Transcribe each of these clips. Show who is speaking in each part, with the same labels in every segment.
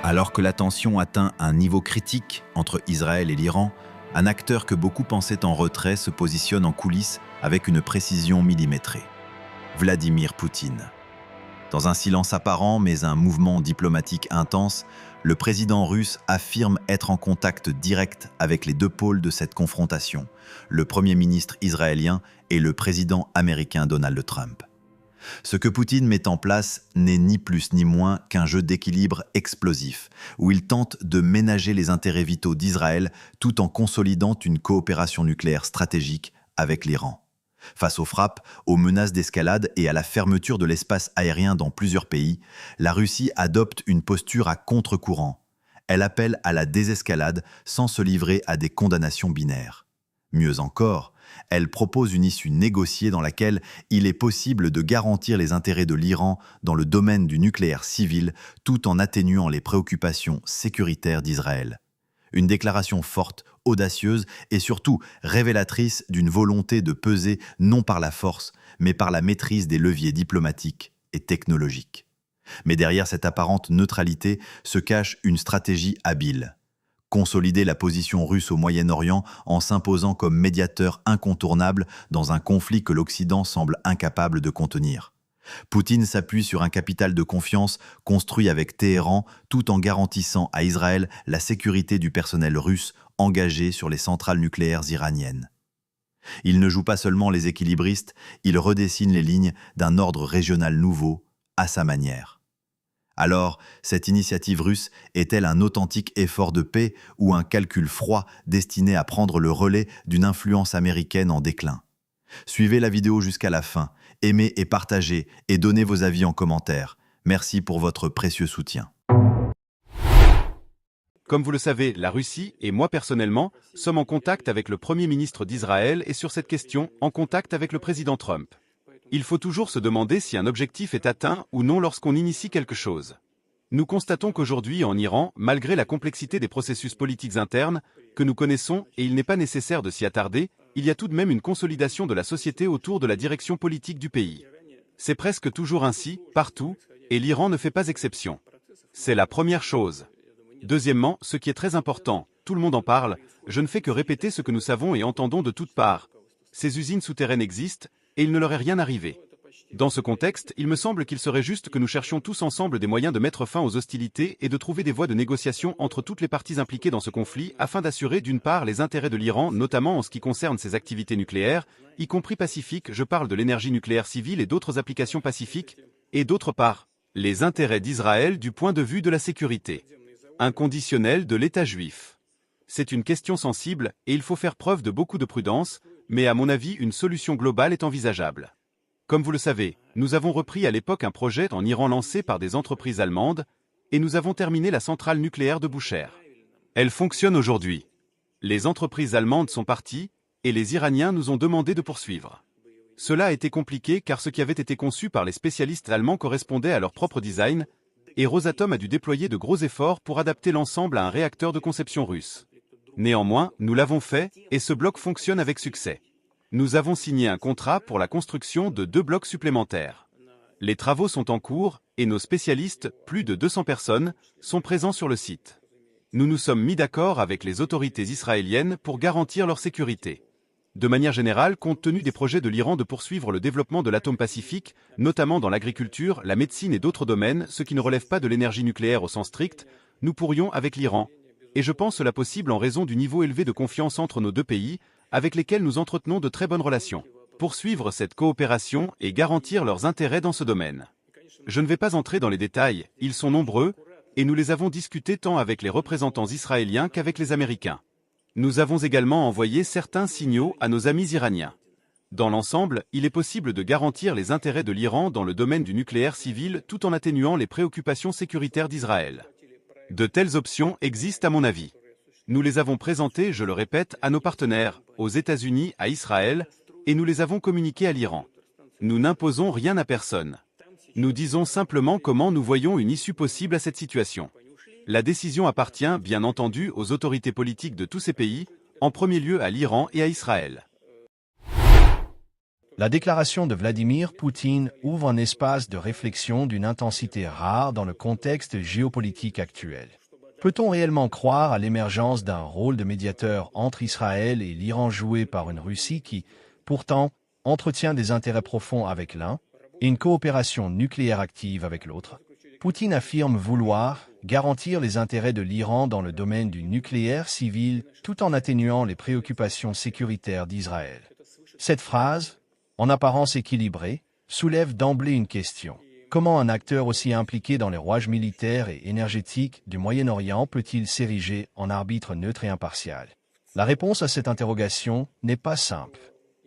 Speaker 1: Alors que la tension atteint un niveau critique entre Israël et l'Iran, un acteur que beaucoup pensaient en retrait se positionne en coulisses avec une précision millimétrée. Vladimir Poutine. Dans un silence apparent mais un mouvement diplomatique intense, le président russe affirme être en contact direct avec les deux pôles de cette confrontation, le Premier ministre israélien et le président américain Donald Trump. Ce que Poutine met en place n'est ni plus ni moins qu'un jeu d'équilibre explosif, où il tente de ménager les intérêts vitaux d'Israël tout en consolidant une coopération nucléaire stratégique avec l'Iran. Face aux frappes, aux menaces d'escalade et à la fermeture de l'espace aérien dans plusieurs pays, la Russie adopte une posture à contre-courant. Elle appelle à la désescalade sans se livrer à des condamnations binaires. Mieux encore, elle propose une issue négociée dans laquelle il est possible de garantir les intérêts de l'Iran dans le domaine du nucléaire civil tout en atténuant les préoccupations sécuritaires d'Israël. Une déclaration forte, audacieuse et surtout révélatrice d'une volonté de peser non par la force, mais par la maîtrise des leviers diplomatiques et technologiques. Mais derrière cette apparente neutralité se cache une stratégie habile. Consolider la position russe au Moyen-Orient en s'imposant comme médiateur incontournable dans un conflit que l'Occident semble incapable de contenir. Poutine s'appuie sur un capital de confiance construit avec Téhéran tout en garantissant à Israël la sécurité du personnel russe engagé sur les centrales nucléaires iraniennes. Il ne joue pas seulement les équilibristes, il redessine les lignes d'un ordre régional nouveau, à sa manière. Alors, cette initiative russe est-elle un authentique effort de paix ou un calcul froid destiné à prendre le relais d'une influence américaine en déclin? Suivez la vidéo jusqu'à la fin, aimez et partagez et donnez vos avis en commentaire. Merci pour votre précieux soutien.
Speaker 2: Comme vous le savez, la Russie et moi personnellement sommes en contact avec le Premier ministre d'Israël et sur cette question, en contact avec le président Trump. Il faut toujours se demander si un objectif est atteint ou non lorsqu'on initie quelque chose. Nous constatons qu'aujourd'hui en Iran, malgré la complexité des processus politiques internes que nous connaissons et il n'est pas nécessaire de s'y attarder, il y a tout de même une consolidation de la société autour de la direction politique du pays. C'est presque toujours ainsi, partout, et l'Iran ne fait pas exception. C'est la première chose. Deuxièmement, ce qui est très important, tout le monde en parle, je ne fais que répéter ce que nous savons et entendons de toutes parts. Ces usines souterraines existent, et il ne leur est rien arrivé. Dans ce contexte, il me semble qu'il serait juste que nous cherchions tous ensemble des moyens de mettre fin aux hostilités et de trouver des voies de négociation entre toutes les parties impliquées dans ce conflit afin d'assurer d'une part les intérêts de l'Iran, notamment en ce qui concerne ses activités nucléaires, y compris pacifiques, je parle de l'énergie nucléaire civile et d'autres applications pacifiques, et d'autre part, les intérêts d'Israël du point de vue de la sécurité inconditionnelle de l'État juif. C'est une question sensible et il faut faire preuve de beaucoup de prudence, mais à mon avis une solution globale est envisageable. Comme vous le savez, nous avons repris à l'époque un projet en Iran lancé par des entreprises allemandes, et nous avons terminé la centrale nucléaire de Bushehr. Elle fonctionne aujourd'hui. Les entreprises allemandes sont parties, et les Iraniens nous ont demandé de poursuivre. Cela a été compliqué car ce qui avait été conçu par les spécialistes allemands correspondait à leur propre design, et Rosatom a dû déployer de gros efforts pour adapter l'ensemble à un réacteur de conception russe. Néanmoins, nous l'avons fait, et ce bloc fonctionne avec succès. Nous avons signé un contrat pour la construction de 2 blocs supplémentaires. Les travaux sont en cours, et nos spécialistes, plus de 200 personnes, sont présents sur le site. Nous nous sommes mis d'accord avec les autorités israéliennes pour garantir leur sécurité. De manière générale, compte tenu des projets de l'Iran de poursuivre le développement de l'atome pacifique, notamment dans l'agriculture, la médecine et d'autres domaines, ce qui ne relève pas de l'énergie nucléaire au sens strict, nous pourrions, avec l'Iran, et je pense cela possible en raison du niveau élevé de confiance entre nos deux pays, avec lesquels nous entretenons de très bonnes relations, poursuivre cette coopération et garantir leurs intérêts dans ce domaine. Je ne vais pas entrer dans les détails, ils sont nombreux, et nous les avons discutés tant avec les représentants israéliens qu'avec les Américains. Nous avons également envoyé certains signaux à nos amis iraniens. Dans l'ensemble, il est possible de garantir les intérêts de l'Iran dans le domaine du nucléaire civil tout en atténuant les préoccupations sécuritaires d'Israël. De telles options existent à mon avis. Nous les avons présentées, je le répète, à nos partenaires, aux États-Unis, à Israël, et nous les avons communiquées à l'Iran. Nous n'imposons rien à personne. Nous disons simplement comment nous voyons une issue possible à cette situation. La décision appartient, bien entendu, aux autorités politiques de tous ces pays, en premier lieu à l'Iran et à Israël.
Speaker 3: La déclaration de Vladimir Poutine ouvre un espace de réflexion d'une intensité rare dans le contexte géopolitique actuel. Peut-on réellement croire à l'émergence d'un rôle de médiateur entre Israël et l'Iran joué par une Russie qui, pourtant, entretient des intérêts profonds avec l'un et une coopération nucléaire active avec l'autre? Poutine affirme vouloir garantir les intérêts de l'Iran dans le domaine du nucléaire civil tout en atténuant les préoccupations sécuritaires d'Israël. Cette phrase, en apparence équilibrée, soulève d'emblée une question. Comment un acteur aussi impliqué dans les rouages militaires et énergétiques du Moyen-Orient peut-il s'ériger en arbitre neutre et impartial? La réponse à cette interrogation n'est pas simple.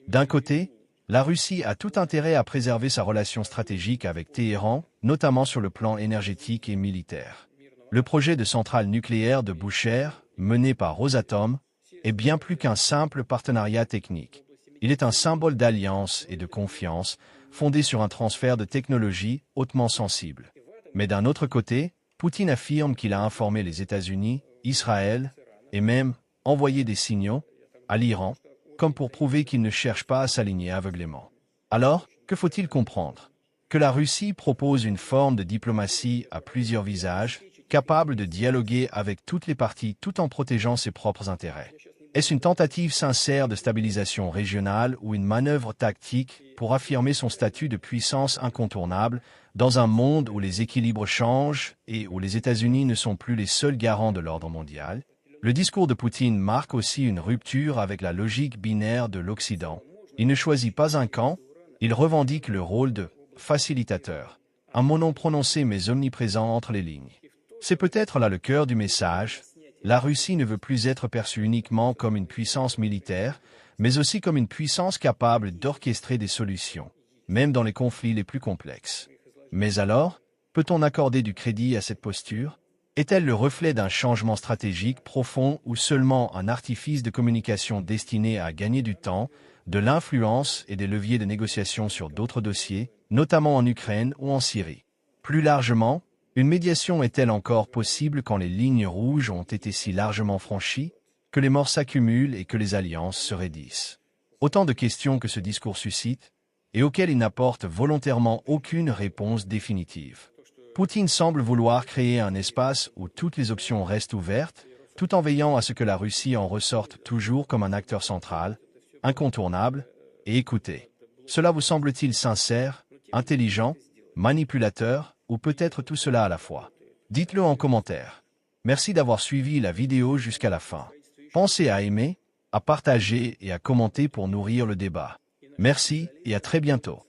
Speaker 3: D'un côté, la Russie a tout intérêt à préserver sa relation stratégique avec Téhéran, notamment sur le plan énergétique et militaire. Le projet de centrale nucléaire de Bushehr, mené par Rosatom, est bien plus qu'un simple partenariat technique. Il est un symbole d'alliance et de confiance, fondé sur un transfert de technologie hautement sensible. Mais d'un autre côté, Poutine affirme qu'il a informé les États-Unis, Israël, et même envoyé des signaux à l'Iran, comme pour prouver qu'il ne cherche pas à s'aligner aveuglément. Alors, que faut-il comprendre? Que la Russie propose une forme de diplomatie à plusieurs visages, capable de dialoguer avec toutes les parties tout en protégeant ses propres intérêts. Est-ce une tentative sincère de stabilisation régionale ou une manœuvre tactique pour affirmer son statut de puissance incontournable dans un monde où les équilibres changent et où les États-Unis ne sont plus les seuls garants de l'ordre mondial? Le discours de Poutine marque aussi une rupture avec la logique binaire de l'Occident. Il ne choisit pas un camp, il revendique le rôle de facilitateur, un mot non prononcé mais omniprésent entre les lignes. C'est peut-être là le cœur du message. La Russie ne veut plus être perçue uniquement comme une puissance militaire, mais aussi comme une puissance capable d'orchestrer des solutions, même dans les conflits les plus complexes. Mais alors, peut-on accorder du crédit à cette posture? Est-elle le reflet d'un changement stratégique profond ou seulement un artifice de communication destiné à gagner du temps, de l'influence et des leviers de négociation sur d'autres dossiers, notamment en Ukraine ou en Syrie? Plus largement, une médiation est-elle encore possible quand les lignes rouges ont été si largement franchies, que les morts s'accumulent et que les alliances se raidissent? Autant de questions que ce discours suscite, et auxquelles il n'apporte volontairement aucune réponse définitive. Poutine semble vouloir créer un espace où toutes les options restent ouvertes, tout en veillant à ce que la Russie en ressorte toujours comme un acteur central, incontournable et écouté. Cela vous semble-t-il sincère, intelligent, manipulateur, ou peut-être tout cela à la fois? Dites-le en commentaire. Merci d'avoir suivi la vidéo jusqu'à la fin. Pensez à aimer, à partager et à commenter pour nourrir le débat. Merci et à très bientôt.